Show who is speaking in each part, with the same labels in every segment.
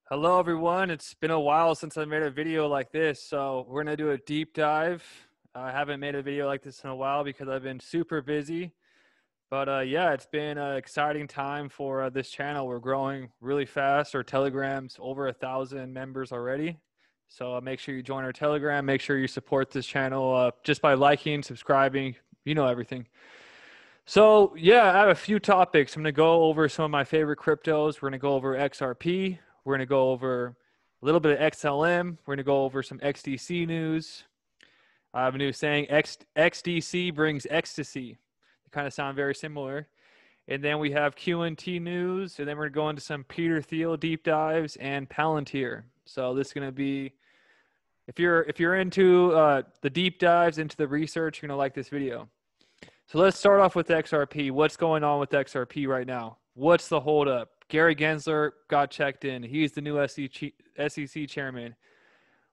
Speaker 1: Hello everyone, it's been a while since I made a video like this, so we're going to do a deep dive. I haven't made a video like this in a while because I've been super busy, but yeah, it's been an exciting time for this channel. We're growing really fast. Our Telegram's over 1,000 members already, so make sure you join our Telegram. Make sure you support this channel just by liking, subscribing, you know everything. So yeah, I have a few topics. I'm going to go over some of my favorite cryptos. We're going to go over XRP. We're going to go over a little bit of XLM. We're going to go over some XDC news. I have a new saying, XDC brings ecstasy. They kind of sound very similar. And then we have QNT news. And then we're going to go into some Peter Thiel deep dives and Palantir. So this is going to be, if you're into the deep dives, into the research, you're going to like this video. So let's start off with XRP. What's going on with XRP right now? What's the holdup? Gary Gensler got checked in. He's the new SEC chairman.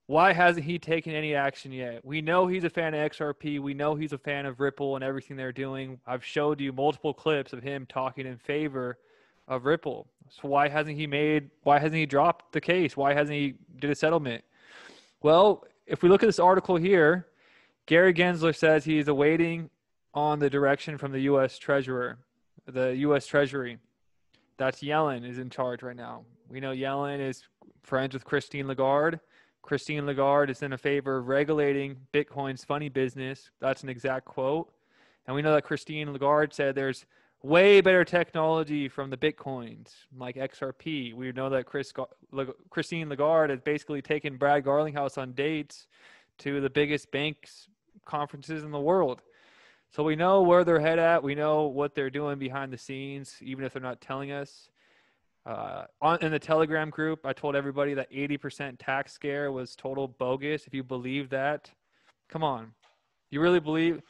Speaker 1: Why hasn't he taken any action yet? We know he's a fan of XRP. We know he's a fan of Ripple and everything they're doing. I've showed you multiple clips of him talking in favor of Ripple. So why hasn't he dropped the case? Why hasn't he did a settlement? Well, if we look at this article here, Gary Gensler says he's awaiting on the direction from the U.S. Treasurer, the U.S. Treasury. That's Yellen is in charge right now. We know Yellen is friends with Christine Lagarde. Christine Lagarde is in a favor of regulating Bitcoin's funny business. That's an exact quote. And we know that Christine Lagarde said there's way better technology from the Bitcoins, like XRP. We know that Christine Lagarde has basically taken Brad Garlinghouse on dates to the biggest banks conferences in the world. So we know where they're head at. We know what they're doing behind the scenes, even if they're not telling us. In the Telegram group, I told everybody that 80% tax scare was total bogus. If you believe that, come on. You really believe?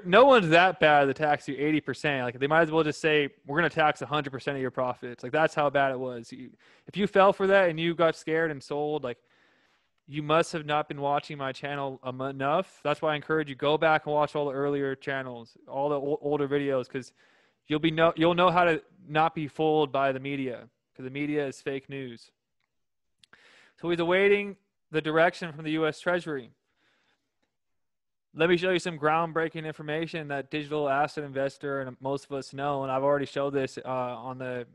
Speaker 1: No one's that bad to tax you 80%. Like, they might as well just say, we're going to tax 100% of your profits. Like, that's how bad it was. If you fell for that and you got scared and sold, like, you must have not been watching my channel enough. That's why I encourage you, go back and watch all the earlier channels, all the older videos, because you'll know how to not be fooled by the media, because the media is fake news. So he's awaiting the direction from the U.S. Treasury. Let me show you some groundbreaking information that digital asset investor and most of us know, and I've already showed this in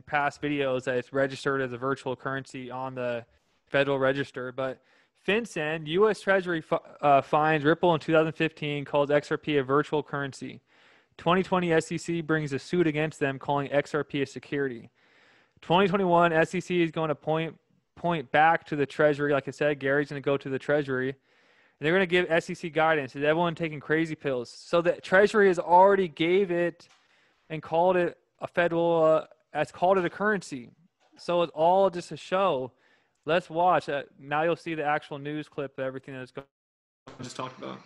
Speaker 1: past videos, that it's registered as a virtual currency on the Federal Register. But FinCEN, U.S. Treasury finds Ripple in 2015, calls XRP a virtual currency. 2020 SEC brings a suit against them, calling XRP a security. 2021 SEC is going to point back to the Treasury. Like I said, Gary's going to go to the Treasury, and they're going to give SEC guidance. Is everyone taking crazy pills? So the Treasury has already gave it and called it a called it a currency. So it's all just a show. Let's watch. Now you'll see the actual news clip of everything that's going on. Just talked about.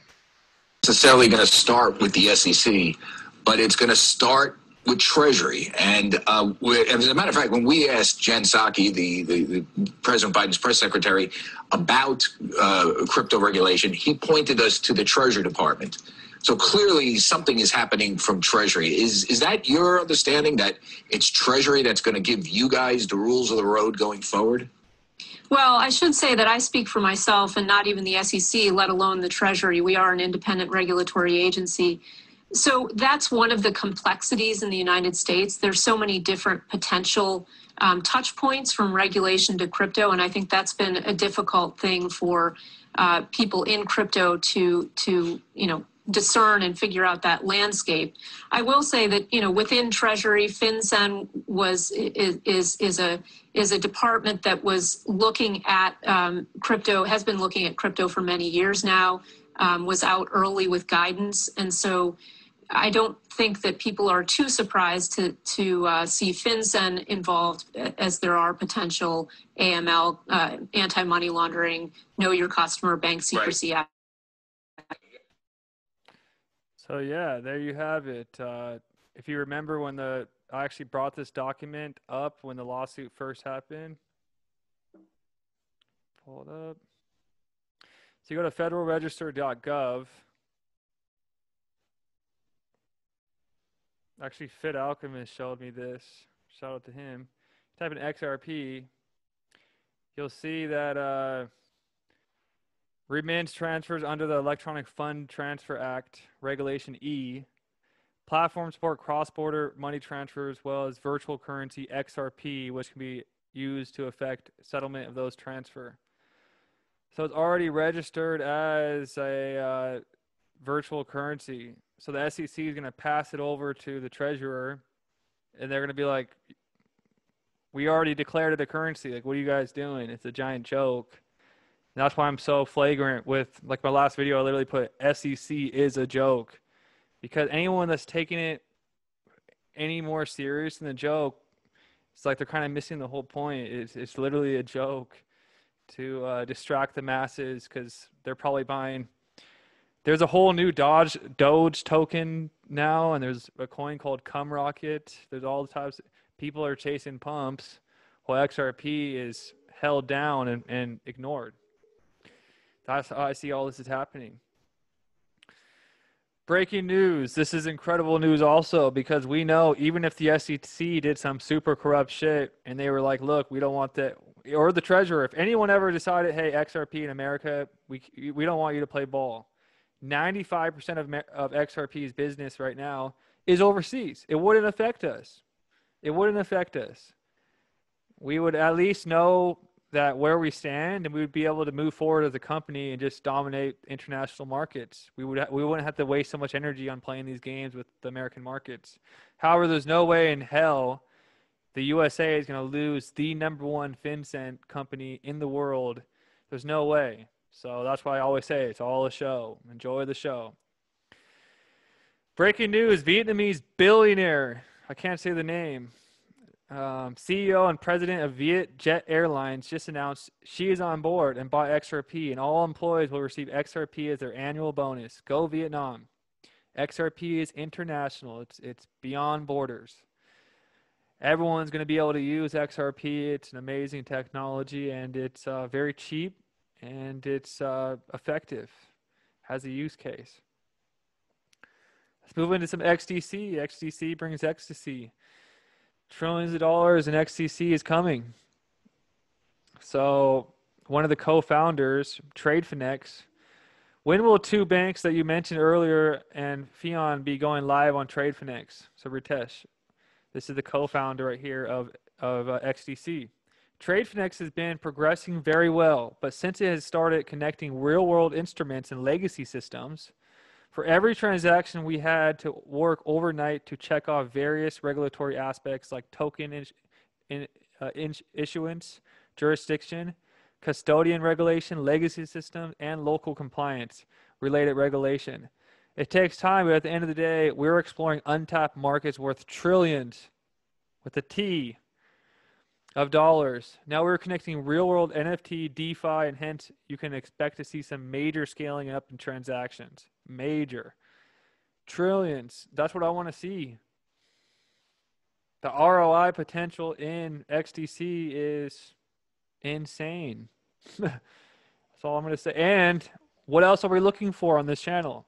Speaker 2: Necessarily going to start with the SEC, but it's going to start with Treasury. And as a matter of fact, when we asked Jen Psaki, the President Biden's press secretary, about crypto regulation, he pointed us to the Treasury Department. So clearly something is happening from Treasury. Is that your understanding, that it's Treasury that's going to give you guys the rules of the road going forward?
Speaker 3: Well, I should say that I speak for myself and not even the SEC, let alone the Treasury. We are an independent regulatory agency. So that's one of the complexities in the United States. There's so many different potential touch points from regulation to crypto, and I think that's been a difficult thing for people in crypto to discern and figure out that landscape. I will say that, within Treasury, FinCEN is a department that was looking at crypto, has been looking at crypto for many years now, was out early with guidance. And so I don't think that people are too surprised to see FinCEN involved, as there are potential AML, anti-money laundering, know your customer, bank secrecy act.
Speaker 1: So yeah, there you have it. If you remember when I actually brought this document up when the lawsuit first happened. Pull it up. So you go to federalregister.gov. Actually, Fit Alchemist showed me this. Shout out to him. Type in XRP. you'll see that remittance transfers under the Electronic Fund Transfer Act, Regulation E, platform support cross-border money transfers as well as virtual currency XRP, which can be used to affect settlement of those transfer. So it's already registered as a virtual currency. So the SEC is going to pass it over to the treasurer, and they're going to be like, we already declared it a currency. Like, what are you guys doing? It's a giant joke. And that's why I'm so flagrant with, like, my last video, I literally put SEC is a joke. Because anyone that's taking it any more serious than a joke, it's like they're kind of missing the whole point. It's literally a joke to distract the masses because they're probably buying. There's a whole new Doge token now, and there's a coin called Cum Rocket. There's all the types. People are chasing pumps while XRP is held down and ignored. That's how I see all this is happening. Breaking news. This is incredible news also because we know even if the SEC did some super corrupt shit and they were like, look, we don't want that, or the treasurer, if anyone ever decided, hey, XRP in America, we don't want you to play ball. 95% of XRP's business right now is overseas. It wouldn't affect us. It wouldn't affect us. We would at least know that where we stand, and we would be able to move forward as a company and just dominate international markets. We wouldn't have to waste so much energy on playing these games with the American markets. However, there's no way in hell the USA is going to lose the #1 FinCEN company in the world. There's no way. So that's why I always say it's all a show. Enjoy the show. Breaking news, Vietnamese billionaire, I can't say the name, CEO and president of Vietjet Airlines just announced she is on board and bought XRP, and all employees will receive XRP as their annual bonus. Go Vietnam. XRP is international. It's beyond borders. Everyone's going to be able to use XRP. It's an amazing technology, and it's very cheap, and it's effective. Has a use case. Let's move into some XDC. XDC brings ecstasy. Trillions of dollars in XDC is coming. So one of the co-founders, TradeFinex, when will two banks that you mentioned earlier and Fion be going live on TradeFinex? So Ritesh, this is the co-founder right here of XDC. TradeFinex has been progressing very well, but since it has started connecting real-world instruments and legacy systems, for every transaction, we had to work overnight to check off various regulatory aspects like token issuance, jurisdiction, custodian regulation, legacy system, and local compliance related regulation. It takes time, but at the end of the day, we're exploring untapped markets worth trillions with a T of dollars. Now we're connecting real-world NFT, DeFi, and hence you can expect to see some major scaling up in transactions. Major. Trillions. That's what I want to see. The ROI potential in XDC is insane. That's all I'm going to say. And what else are we looking for on this channel?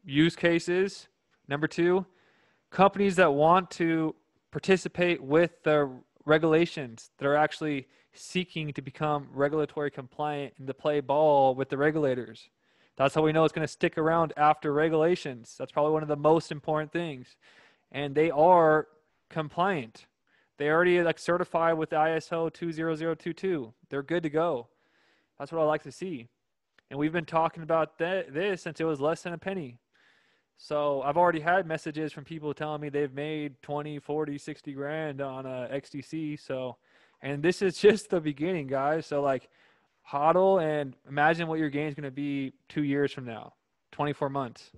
Speaker 1: Use cases. Number 2, companies that want to participate with the regulations that are actually seeking to become regulatory compliant and to play ball with the regulators. That's how we know it's going to stick around after regulations. That's probably one of the most important things. And they are compliant. They already like certified with ISO 20022. They're good to go. That's what I like to see. And we've been talking about this since it was less than a penny. So I've already had messages from people telling me they've made 20, 40, 60 grand on XDC. So, and this is just the beginning, guys. So like, hodl and imagine what your gain is going to be 2 years from now, 24 months,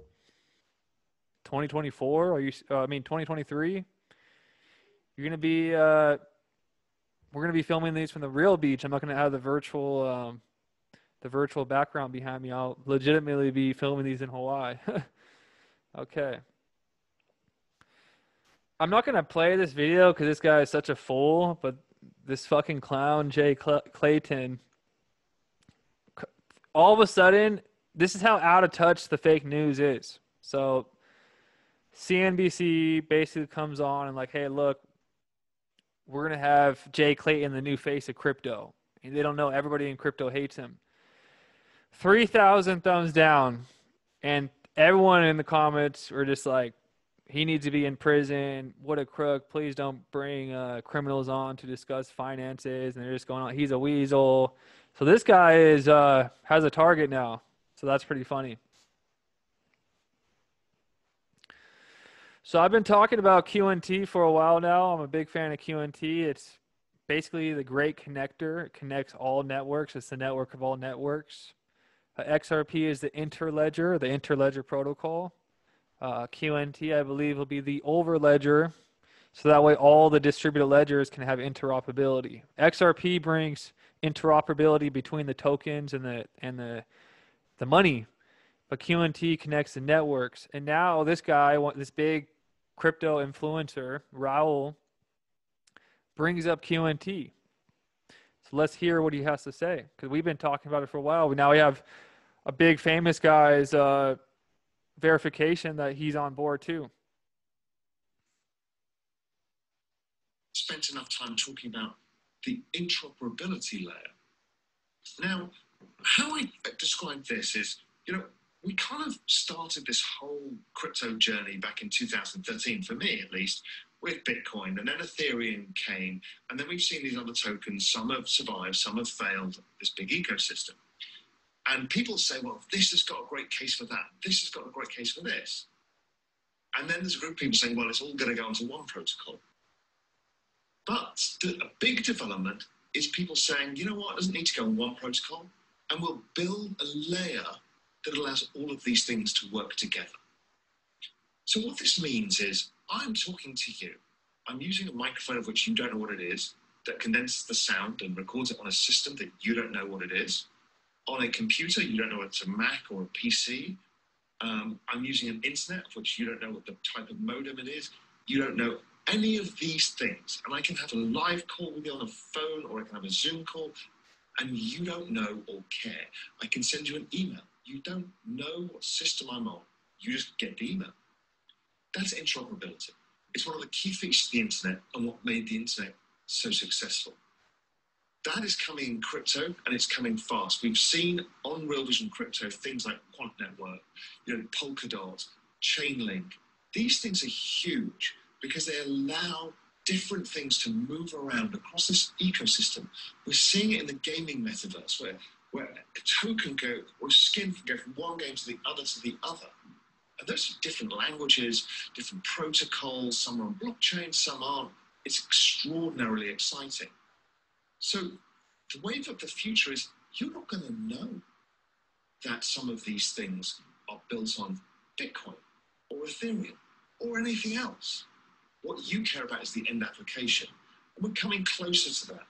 Speaker 1: 2024. Are you? 2023. You're going to be. We're going to be filming these from the real beach. I'm not going to have the virtual background behind me. I'll legitimately be filming these in Hawaii. Okay. I'm not going to play this video because this guy is such a fool, but this fucking clown, Jay Clayton, all of a sudden, this is how out of touch the fake news is. So CNBC basically comes on and like, hey, look, we're going to have Jay Clayton, the new face of crypto. And they don't know. Everybody in crypto hates him. 3,000 thumbs down. And everyone in the comments were just like, he needs to be in prison. What a crook. Please don't bring criminals on to discuss finances. And they're just going on. He's a weasel. So this guy is has a target now. So that's pretty funny. So I've been talking about QNT for a while now. I'm a big fan of QNT. It's basically the great connector. It connects all networks. It's the network of all networks. XRP is the interledger protocol. QNT, I believe, will be the overledger. So that way all the distributed ledgers can have interoperability. XRP brings interoperability between the tokens and the money. But QNT connects the networks. And now this guy, this big crypto influencer, Raul, brings up QNT. So let's hear what he has to say, because we've been talking about it for a while. Now we have a big famous guy's verification that he's on board too.
Speaker 4: Spent enough time talking about the interoperability layer. Now, how I describe this is, we kind of started this whole crypto journey back in 2013, for me at least, with Bitcoin, and then Ethereum came, and then we've seen these other tokens. Some have survived, some have failed, this big ecosystem. And people say, well, this has got a great case for that. This has got a great case for this. And then there's a group of people saying, well, it's all going to go onto one protocol. But a big development is people saying, you know what, it doesn't need to go on one protocol, and we'll build a layer that allows all of these things to work together. So what this means is, I'm talking to you. I'm using a microphone of which you don't know what it is, that condenses the sound and records it on a system that you don't know what it is. On a computer, you don't know it's a Mac or a PC. I'm using an internet of which you don't know what the type of modem it is. You don't know any of these things. And I can have a live call with you on a phone, or I can have a Zoom call, and you don't know or care. I can send you an email. You don't know what system I'm on. You just get the email. That's interoperability. It's one of the key features of the internet and what made the internet so successful. That is coming in crypto, and it's coming fast. We've seen on Real Vision Crypto things like Quant Network, Polkadot, Chainlink. These things are huge because they allow different things to move around across this ecosystem. We're seeing it in the gaming metaverse where a token or a skin can go from one game to the other to the other. And those are different languages, different protocols. Some are on blockchain, some aren't. It's extraordinarily exciting. So the wave of the future is, you're not going to know that some of these things are built on Bitcoin or Ethereum or anything else. What you care about is the end application. And we're coming closer to that.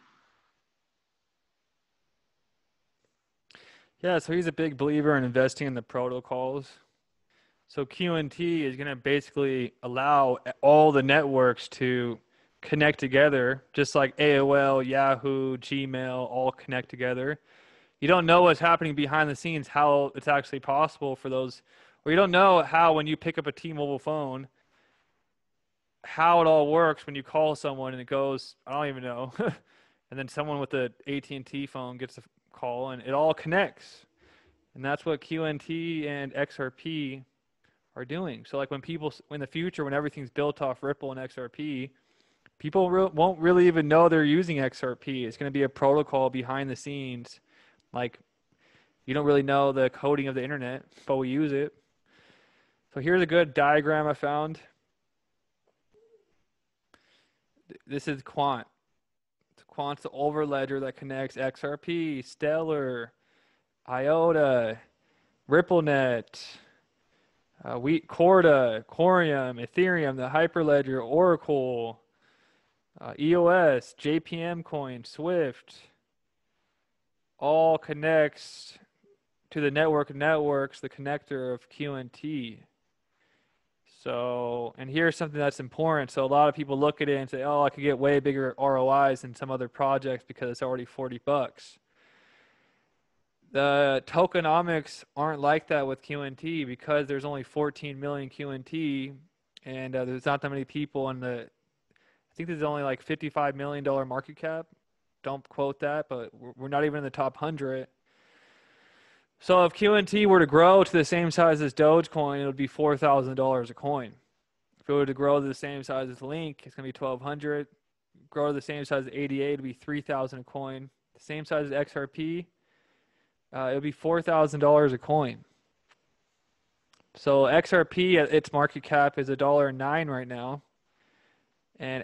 Speaker 1: Yeah, so he's a big believer in investing in the protocols. So QNT is going to basically allow all the networks to connect together, just like AOL, Yahoo, Gmail, all connect together. You don't know what's happening behind the scenes, how it's actually possible for those, or you don't know how, when you pick up a T-Mobile phone, how it all works when you call someone and it goes, I don't even know. And then someone with the AT&T phone gets a call and it all connects. And that's what QNT and XRP are doing. So like when people, in the future, when everything's built off Ripple and XRP, people won't really even know they're using XRP. It's going to be a protocol behind the scenes. Like, you don't really know the coding of the internet, but we use it. So here's a good diagram I found. This is Quant. Quant's the overledger that connects XRP, Stellar, IOTA, RippleNet, Corda, Corium, Ethereum, the Hyperledger, Oracle, EOS, JPM Coin, Swift, all connects to the network of networks, the connector of QNT. So, and here's something that's important. So a lot of people look at it and say, oh, I could get way bigger ROIs than some other projects because it's already $40. The tokenomics aren't like that with QNT because there's only 14 million QNT, and there's not that many people, and it's think this is only like $55 million market cap. Don't quote that, but we're not even in the top 100. So if QNT were to grow to the same size as Dogecoin, it would be $4,000 a coin. If it were to grow to the same size as Link, it's going to be $1,200. Grow to the same size as ADA, it would be $3,000 a coin. The same size as XRP, it would be $4,000 a coin. So XRP, its market cap is $1.09 right now. And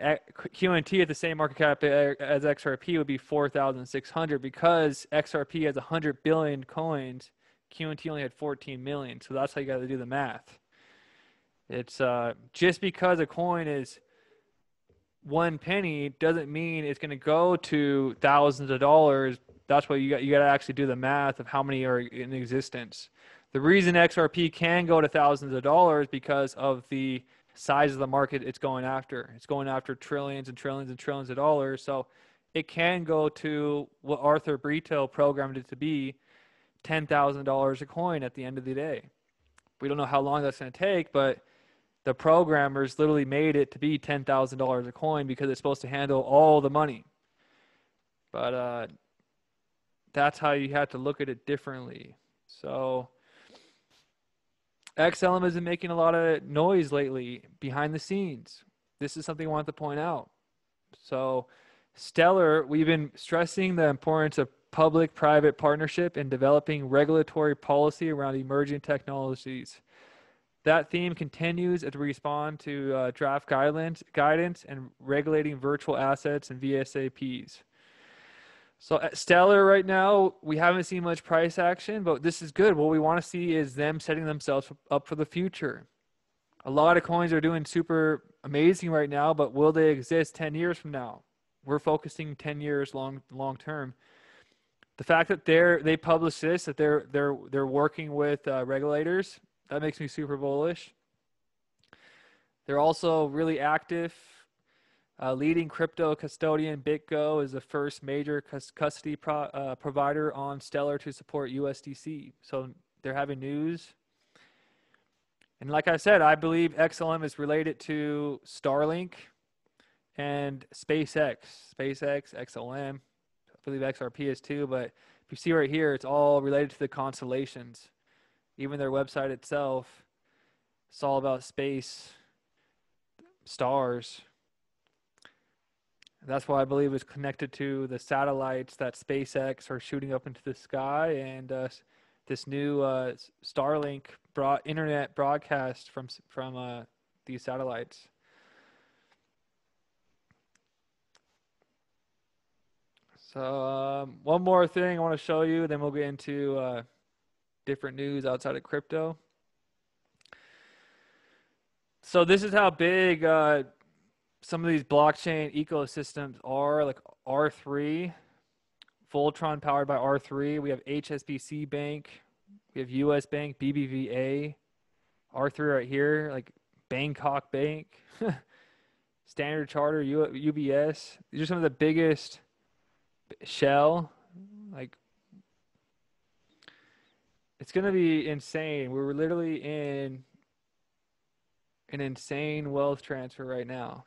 Speaker 1: QNT at the same market cap as XRP would be 4,600 because XRP has 100 billion coins. QNT only had 14 million. So that's how you got to do the math. It's just because a coin is 1 penny doesn't mean it's going to go to thousands of dollars. That's why you got to actually do the math of how many are in existence. The reason XRP can go to thousands of dollars because of the size of the market it's going after. It's going after trillions and trillions and trillions of dollars. So it can go to what Arthur Brito programmed it to be, $10,000 a coin at the end of the day. We don't know how long that's going to take, but the programmers literally made it to be $10,000 a coin because it's supposed to handle all the money. But that's how you have to look at it differently. So XLM has been making a lot of noise lately behind the scenes. This is something I want to point out. So Stellar, we've been stressing the importance of public-private partnership in developing regulatory policy around emerging technologies. That theme continues as we respond to draft guidance and regulating virtual assets and VSAPs. So at Stellar right now, we haven't seen much price action, but this is good. What we want to see is them setting themselves up for the future. A lot of coins are doing super amazing right now, but will they exist 10 years from now? We're focusing 10 years long term. The fact that they publish this, that they're working with regulators, that makes me super bullish. They're also really active. Leading crypto custodian Bitco is the first major custody provider on Stellar to support USDC. So they're having news. And like I said, I believe XLM is related to Starlink and SpaceX. SpaceX, XLM. I believe XRP is too. But if you see right here, it's all related to the constellations. Even their website itself, it's all about space, stars. That's why I believe it's connected to the satellites that SpaceX are shooting up into the sky, and this new Starlink internet broadcast from these satellites. So one more thing I want to show you, then we'll get into different news outside of crypto. So this is how big some of these blockchain ecosystems are, like R3, Voltron powered by R3. We have HSBC Bank. We have US Bank, BBVA, R3 right here, like Bangkok Bank, Standard Chartered, UBS. These are some of the biggest. Shell, like, it's going to be insane. We're literally in an insane wealth transfer right now.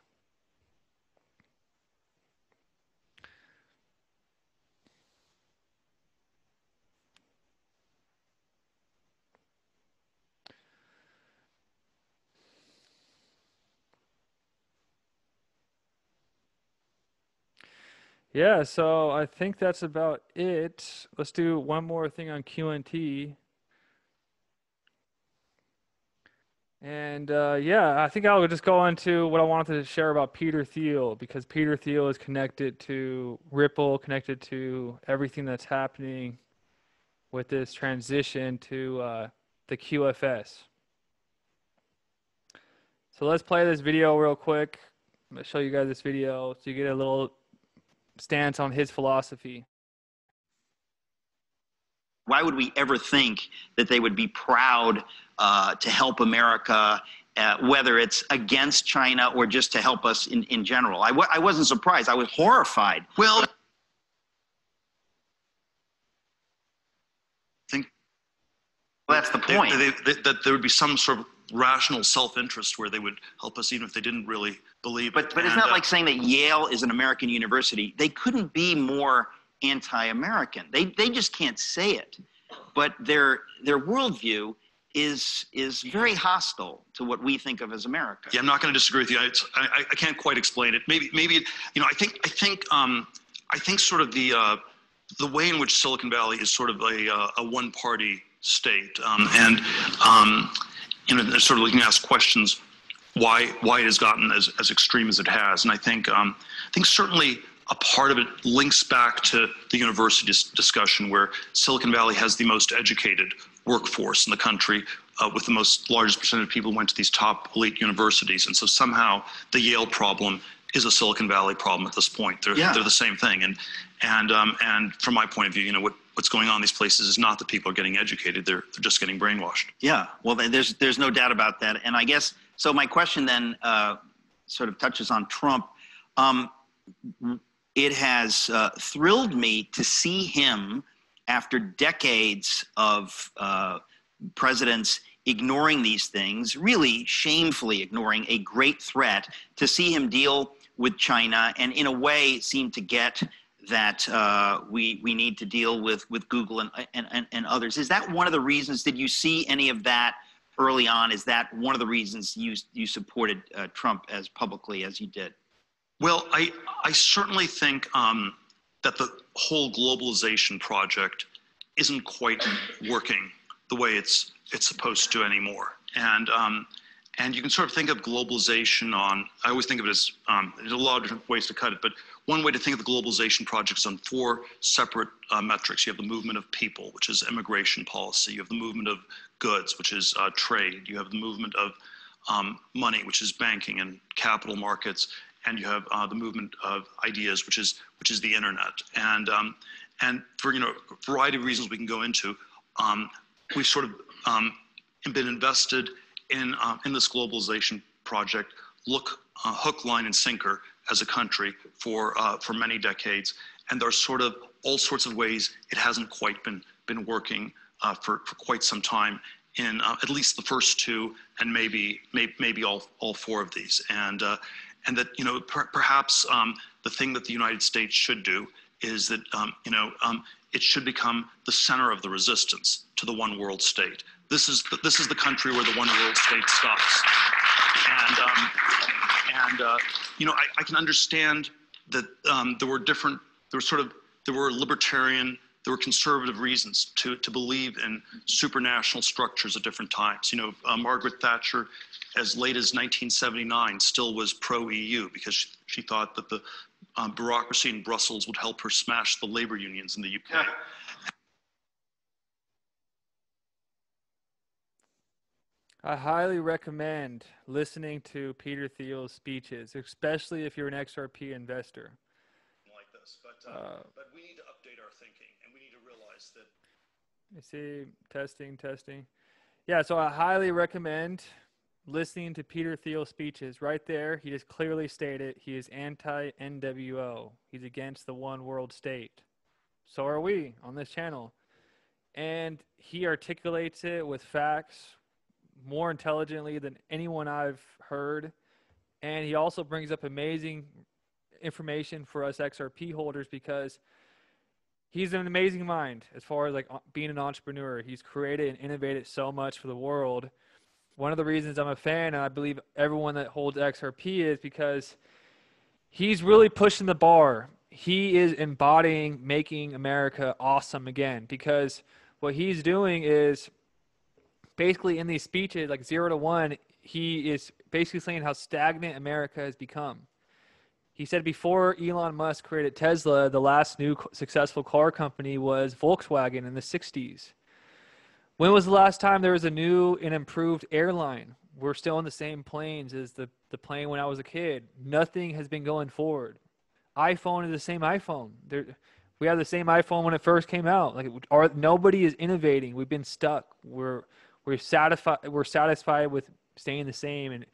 Speaker 1: Yeah, so I think that's about it. Let's do one more thing on QNT. And yeah, I think I'll just go into what I wanted to share about Peter Thiel, because Peter Thiel is connected to Ripple, connected to everything that's happening with this transition to the QFS. So let's play this video real quick. I'm going to show you guys this video so you get a little stance on his philosophy.
Speaker 5: Why would we ever think that they would be proud to help America, whether it's against China or just to help us in general? I wasn't surprised. I was horrified. Well, that's the point.
Speaker 6: That there would be some sort of rational self-interest where they would help us even if they didn't really believe it.
Speaker 5: But it's not like saying that Yale is an American university. They couldn't be more anti-American. They just can't say it. But their worldview is very hostile to what we think of as America.
Speaker 6: Yeah, I'm not going to disagree with you. I can't quite explain it. Maybe you know, I think sort of the way in which Silicon Valley is sort of a one-party state, and you know, they're sort of looking to ask questions why it has gotten as extreme as it has. And I think certainly a part of it links back to the university discussion, where Silicon Valley has the most educated workforce in the country, with the largest percentage of people who went to these top elite universities. And so somehow the Yale problem is a Silicon Valley problem at this point. They're the same thing. And from my point of view, you know, what's going on in these places is not that people are getting educated. They're just getting brainwashed.
Speaker 5: Yeah, well, there's no doubt about that. And I guess, so my question then sort of touches on Trump. It has thrilled me to see him, after decades of presidents ignoring these things, really shamefully ignoring a great threat, to see him deal with China and in a way seem to get that we need to deal with Google and others. Is that one of the reasons? Did you see any of that early on? Is that one of the reasons you supported Trump as publicly as you did?
Speaker 6: Well, I certainly think that the whole globalization project isn't quite working the way it's supposed to anymore. And you can sort of think of globalization I always think of it as, there's a lot of different ways to cut it, but one way to think of the globalization project is on 4 separate metrics. You have the movement of people, which is immigration policy. You have the movement of goods, which is trade. You have the movement of money, which is banking and capital markets. And you have the movement of ideas, which is the internet. And for, you know, a variety of reasons we can go into, we've sort of been invested in this globalization project, hook, line, and sinker as a country for many decades. And there's sort of all sorts of ways it hasn't quite been working for quite some time in at least the first 2, and maybe all 4 of these. And that, you know, perhaps the thing that the United States should do is that, you know, it should become the center of the resistance to the one world state. This is the country where the one world state stops. And you know, I can understand that there were libertarian, there were conservative reasons to believe in supranational structures at different times. You know, Margaret Thatcher, as late as 1979, still was pro-EU because she thought that the bureaucracy in Brussels would help her smash the labor unions in the UK. Yeah.
Speaker 1: I highly recommend listening to Peter Thiel's speeches, especially if you're an XRP investor.
Speaker 6: Like this, but we need to update our thinking, and we need to realize that.
Speaker 1: You see, testing. Yeah, so I highly recommend listening to Peter Thiel's speeches. Right there, he just clearly stated he is anti-NWO. He's against the one world state. So are we on this channel. And he articulates it with facts more intelligently than anyone I've heard. And he also brings up amazing information for us XRP holders because he's an amazing mind as far as like being an entrepreneur. He's created and innovated so much for the world. One of the reasons I'm a fan, and I believe everyone that holds XRP, is because he's really pushing the bar. He is embodying making America awesome again, because what he's doing is basically in these speeches, like 0 to 1, he is basically saying how stagnant America has become. He said before Elon Musk created Tesla, the last new successful car company was Volkswagen in the 60s. When was the last time there was a new and improved airline? We're still in the same planes as the plane when I was a kid. Nothing has been going forward. iPhone is the same iPhone. We had the same iPhone when it first came out. Like, nobody is innovating. We've been stuck. We're satisfied with staying the same and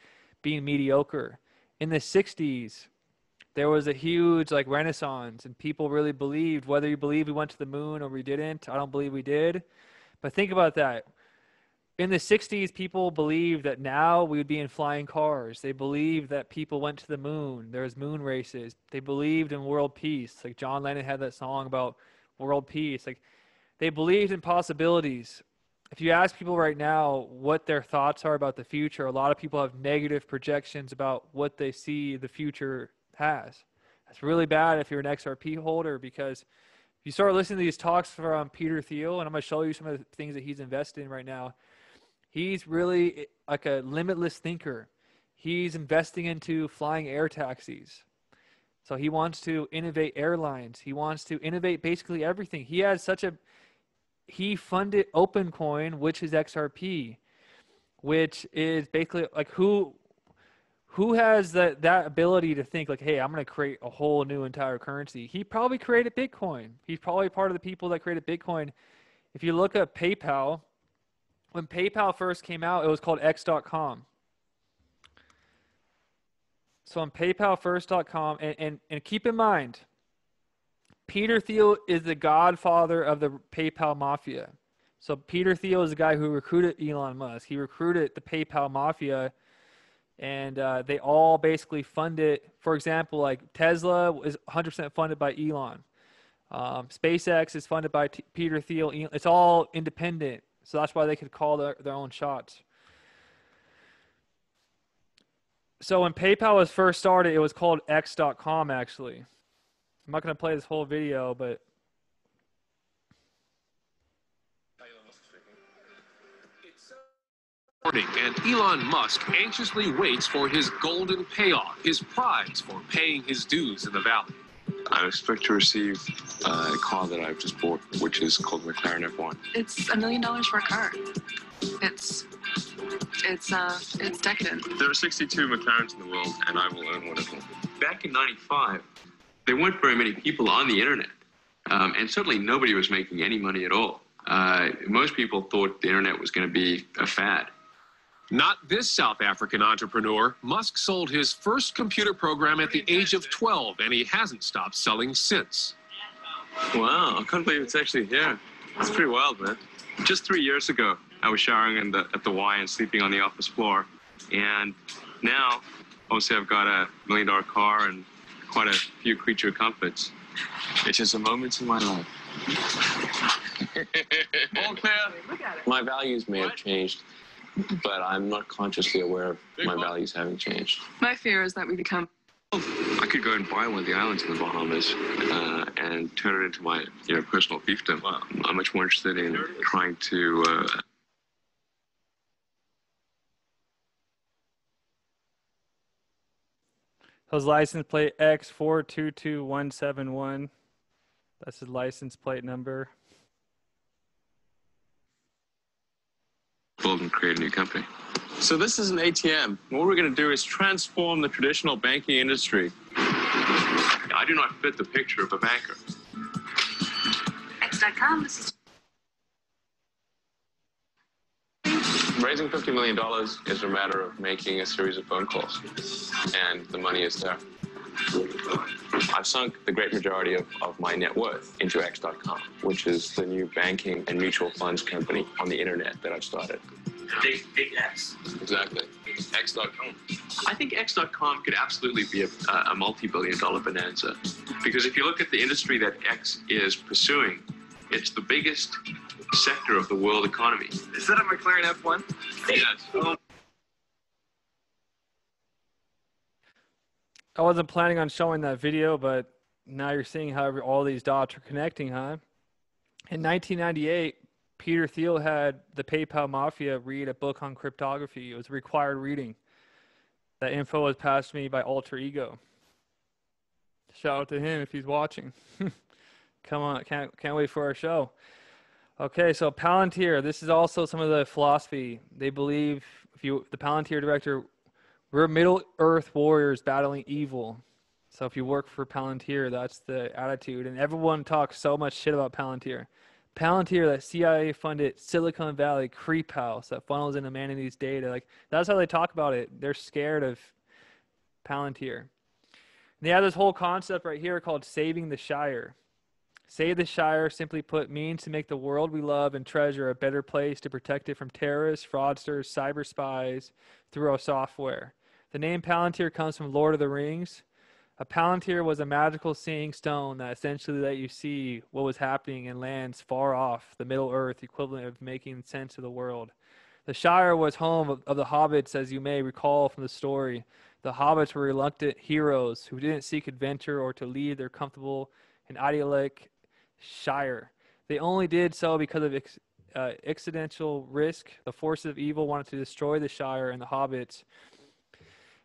Speaker 1: being mediocre. In the 60s, there was a huge renaissance, and people really believed, whether you believe we went to the moon or we didn't. I don't believe we did. But think about that. in the 60s, people believed that now we would be in flying cars. They believed that people went to the moon. There was moon races. They believed in world peace. Like John Lennon had that song about world peace. Like they believed in possibilities. If you ask people right now what their thoughts are about the future, a lot of people have negative projections about what they see the future has. That's really bad if you're an XRP holder, because if you start listening to these talks from Peter Thiel, and I'm going to show you some of the things that he's invested in right now, he's really like a limitless thinker. He's investing into flying air taxis. So he wants to innovate airlines. He wants to innovate basically everything. He funded OpenCoin, which is XRP, which is basically like who has that ability to think like, hey, I'm going to create a whole new entire currency. He probably created Bitcoin. He's probably part of the people that created Bitcoin. If you look at PayPal, when PayPal first came out, it was called X.com. So on PayPal and keep in mind, Peter Thiel is the godfather of the PayPal mafia. So Peter Thiel is the guy who recruited Elon Musk. He recruited the PayPal mafia, and they all basically funded. For example, like Tesla is 100% funded by Elon. SpaceX is funded by Peter Thiel. It's all independent, so that's why they could call their own shots. So when PayPal was first started, it was called X.com, actually. I'm not going to play this whole video, but...
Speaker 7: And Elon Musk anxiously waits for his golden payoff, his prize for paying his dues in the valley.
Speaker 8: I expect to receive a car that I've just bought, which is called McLaren F1.
Speaker 9: It's $1 million for a car. It's decadent.
Speaker 8: There are 62 McLarens in the world, and I will own one of them. Back in '95, there weren't very many people on the internet, and certainly nobody was making any money at all. Most people thought the internet was going to be a fad.
Speaker 7: Not this South African entrepreneur. Musk sold his first computer program at the age of 12, and he hasn't stopped selling since.
Speaker 8: Wow, I can't believe it's actually here. It's pretty wild, man. Just 3 years ago, I was showering at the Y and sleeping on the office floor. And now, obviously, I've got a $1 million car and quite a few creature comforts. It's just a moment in my life. All clear? My values may have changed, but I'm not consciously aware of my values having changed.
Speaker 9: My fear is that we become...
Speaker 8: I could go and buy one of the islands in the Bahamas and turn it into my personal fiefdom. I'm much more interested in trying to...
Speaker 1: His license plate X422171. That's his license plate number.
Speaker 8: Build and create a new company. So this is an ATM. What we're going to do is transform the traditional banking industry. I do not fit the picture of a banker.
Speaker 9: X.com, this is...
Speaker 8: Raising $50 million is a matter of making a series of phone calls, and the money is there. I've sunk the great majority of my net worth into X.com, which is the new banking and mutual funds company on the internet that I've started.
Speaker 5: Big X.
Speaker 8: Exactly. X.com. I think X.com could absolutely be a multi-billion-dollar bonanza, because if you look at the industry that X is pursuing, it's the biggest sector of the world economy.
Speaker 5: Is that a McLaren F1?
Speaker 8: Yes.
Speaker 1: I wasn't planning on showing that video, but now you're seeing how all these dots are connecting, huh? In 1998, Peter Thiel had the PayPal Mafia read a book on cryptography. It was required reading. That info was passed to me by Alter Ego. Shout out to him if he's watching. Come on, can't wait for our show. Okay, so Palantir, this is also some of the philosophy. They believe, the Palantir director, we're Middle Earth warriors battling evil. So if you work for Palantir, that's the attitude. And everyone talks so much shit about Palantir. Palantir, that CIA-funded Silicon Valley creep house that funnels into humanity's data. Like, that's how they talk about it. They're scared of Palantir. And they have this whole concept right here called saving the Shire. Save the Shire, simply put, means to make the world we love and treasure a better place to protect it from terrorists, fraudsters, cyber spies through our software. The name Palantir comes from Lord of the Rings. A Palantir was a magical seeing stone that essentially let you see what was happening in lands far off the Middle Earth, equivalent of making sense of the world. The Shire was home of the hobbits, as you may recall from the story. The hobbits were reluctant heroes who didn't seek adventure or to leave their comfortable and idyllic Shire. They only did so because of existential risk. The forces of evil wanted to destroy the Shire and the hobbits.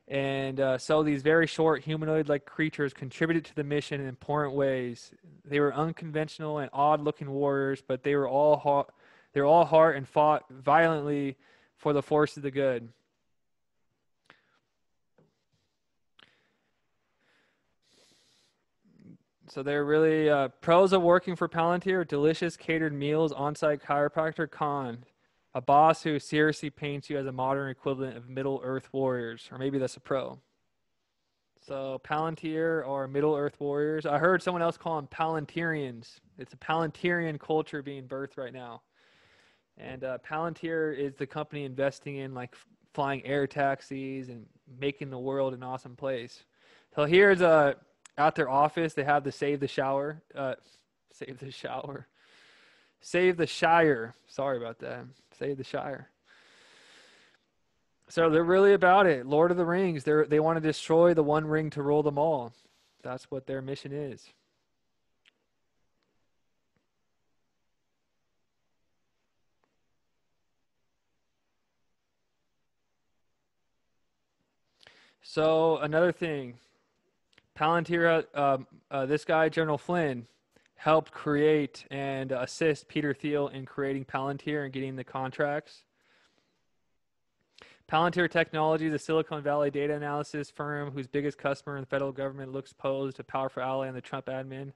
Speaker 1: And so these very short humanoid-like creatures contributed to the mission in important ways. They were unconventional and odd-looking warriors, but they were all heart and fought violently for the force of the good. So they're really pros of working for Palantir: delicious catered meals, on-site chiropractor. Con, a boss who seriously paints you as a modern equivalent of Middle Earth warriors, or maybe that's a pro. So Palantir or Middle Earth warriors. I heard someone else call them Palantirians. It's a Palantirian culture being birthed right now. And Palantir is the company investing in like flying air taxis and making the world an awesome place. So here's at their office, they have the Save the Shire. Sorry about that. Save the Shire. So they're really about it. Lord of the Rings. They want to destroy the one ring to rule them all. That's what their mission is. So another thing, Palantir, this guy, General Flynn, helped create and assist Peter Thiel in creating Palantir and getting the contracts. Palantir Technologies, a Silicon Valley data analysis firm whose biggest customer in the federal government, looks posed a powerful ally in the Trump admin.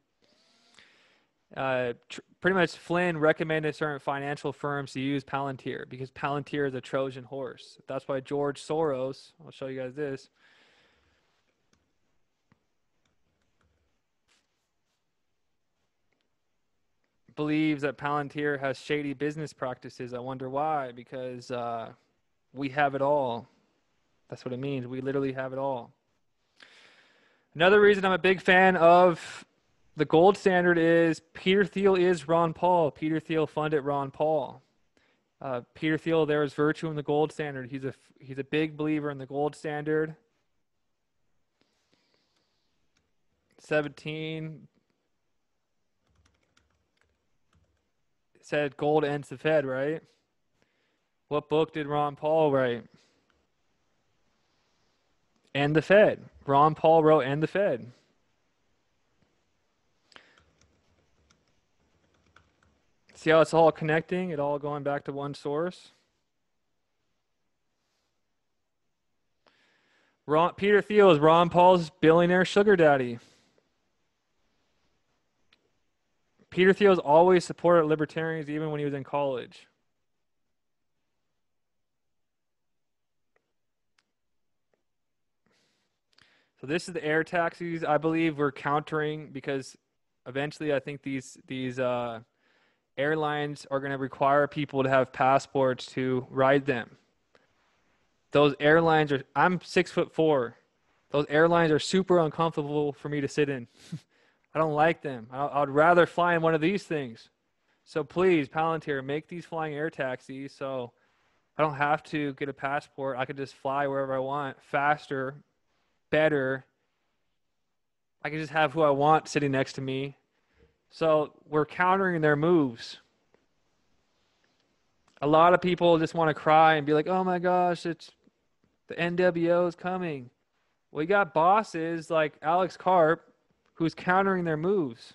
Speaker 1: Pretty much Flynn recommended certain financial firms to use Palantir because Palantir is a Trojan horse. That's why George Soros, I'll show you guys this, believes that Palantir has shady business practices. I wonder why, because we have it all. That's what it means. We literally have it all. Another reason I'm a big fan of the gold standard is Peter Thiel is Ron Paul. Peter Thiel funded Ron Paul. Peter Thiel, there is virtue in the gold standard. He's a big believer in the gold standard. 17 said gold ends the Fed, right? What book did Ron Paul write? End the Fed. Ron Paul wrote End the Fed. See how it's all connecting? It all going back to one source. Peter Thiel is Ron Paul's billionaire sugar daddy. Peter Thiel's always supported libertarians even when he was in college. So this is the air taxis. I believe we're countering because eventually I think these airlines are going to require people to have passports to ride them. Those airlines are, I'm 6'4". Those airlines are super uncomfortable for me to sit in. I don't like them. I'd rather fly in one of these things. So please, Palantir, make these flying air taxis so I don't have to get a passport. I could just fly wherever I want, faster, better. I can just have who I want sitting next to me. So we're countering their moves. A lot of people just want to cry and be like, oh my gosh, it's the NWO is coming. We got bosses like Alex Karp who's countering their moves,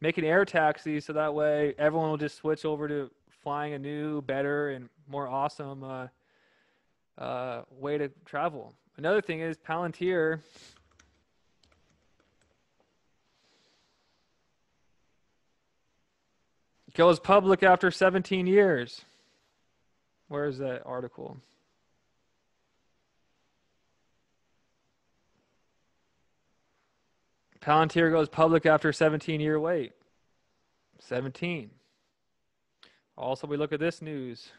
Speaker 1: making air taxis so that way everyone will just switch over to flying a new, better, and more awesome way to travel. Another thing is Palantir goes public after 17 years. Where is that article? Palantir goes public after 17-year wait. 17. Also, we look at this news.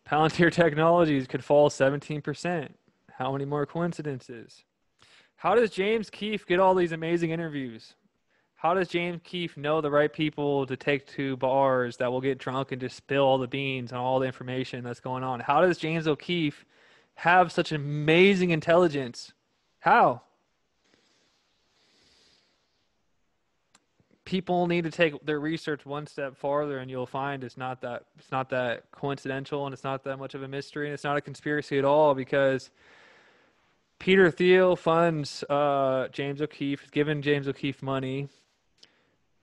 Speaker 1: Palantir Technologies could fall 17%. How many more coincidences? How does James Keefe get all these amazing interviews? How does James Keefe know the right people to take to bars that will get drunk and just spill all the beans and all the information that's going on? How does James O'Keefe have such amazing intelligence? How? People need to take their research one step farther, and you'll find it's not that coincidental, and it's not that much of a mystery, and it's not a conspiracy at all, because Peter Thiel funds James O'Keefe, has given James O'Keefe money.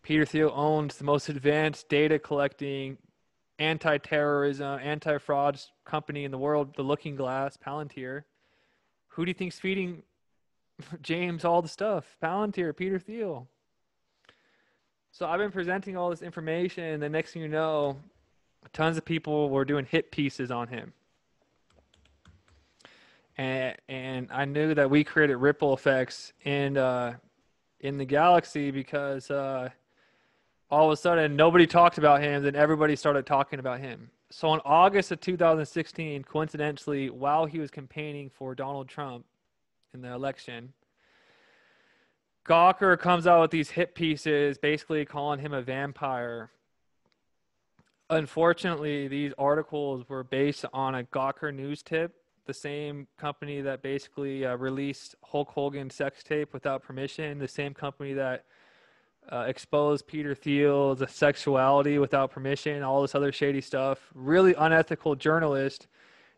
Speaker 1: Peter Thiel owns the most advanced data collecting, anti-terrorism, anti-fraud company in the world, the Looking Glass, Palantir. Who do you think's feeding James all the stuff? Palantir, Peter Thiel. So I've been presenting all this information, and the next thing you know, tons of people were doing hit pieces on him. And I knew that we created ripple effects in the galaxy, because all of a sudden nobody talked about him, then everybody started talking about him. So in August of 2016, coincidentally, while he was campaigning for Donald Trump in the election, Gawker comes out with these hit pieces basically calling him a vampire. Unfortunately, these articles were based on a Gawker news tip, the same company that basically released Hulk Hogan's sex tape without permission, the same company that exposed Peter Thiel's sexuality without permission, all this other shady stuff. Really unethical journalist.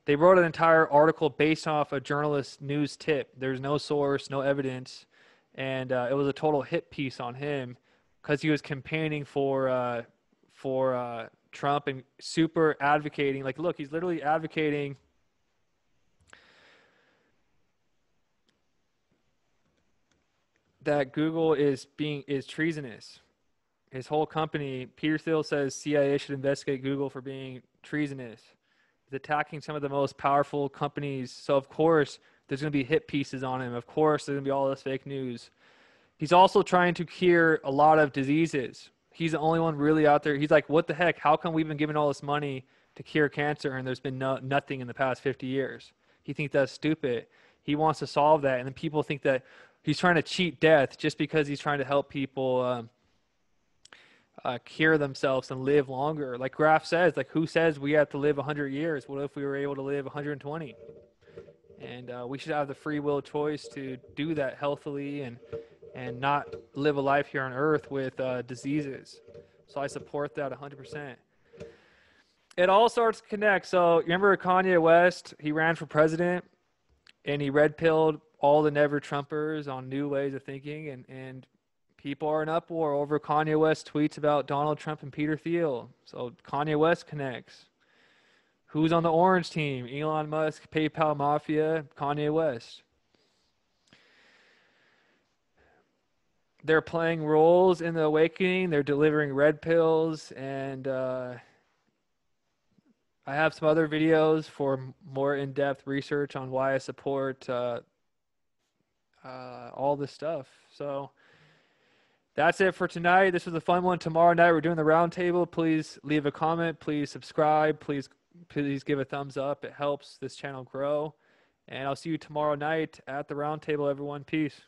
Speaker 1: They wrote an entire article based off a journalist news tip. There's no source, no evidence. And it was a total hit piece on him because he was campaigning for Trump and super advocating. Like, look, he's literally advocating that Google is treasonous. His whole company, Peter Thiel says CIA should investigate Google for being treasonous. He's attacking some of the most powerful companies. So of course there's going to be hit pieces on him. Of course there's going to be all this fake news. He's also trying to cure a lot of diseases. He's the only one really out there. He's like, what the heck? How come we've been given all this money to cure cancer and there's been nothing in the past 50 years? He thinks that's stupid. He wants to solve that. And then people think that he's trying to cheat death just because he's trying to help people cure themselves and live longer. Like Graf says, like, who says we have to live 100 years? What if we were able to live 120? And we should have the free will choice to do that healthily and not live a life here on Earth with diseases. So I support that 100%. It all starts to connect. So remember Kanye West? He ran for president and he red-pilled all the never-Trumpers on new ways of thinking, and people are in uproar over Kanye West tweets about Donald Trump and Peter Thiel. So Kanye West connects. Who's on the orange team? Elon Musk, PayPal Mafia, Kanye West. They're playing roles in the awakening. They're delivering red pills, and I have some other videos for more in-depth research on why I support all this stuff. So that's it for tonight. This was a fun one. Tomorrow night we're doing the roundtable. Please leave a comment. Please subscribe. Please give a thumbs up. It helps this channel grow. And I'll see you tomorrow night at the roundtable, everyone. Peace.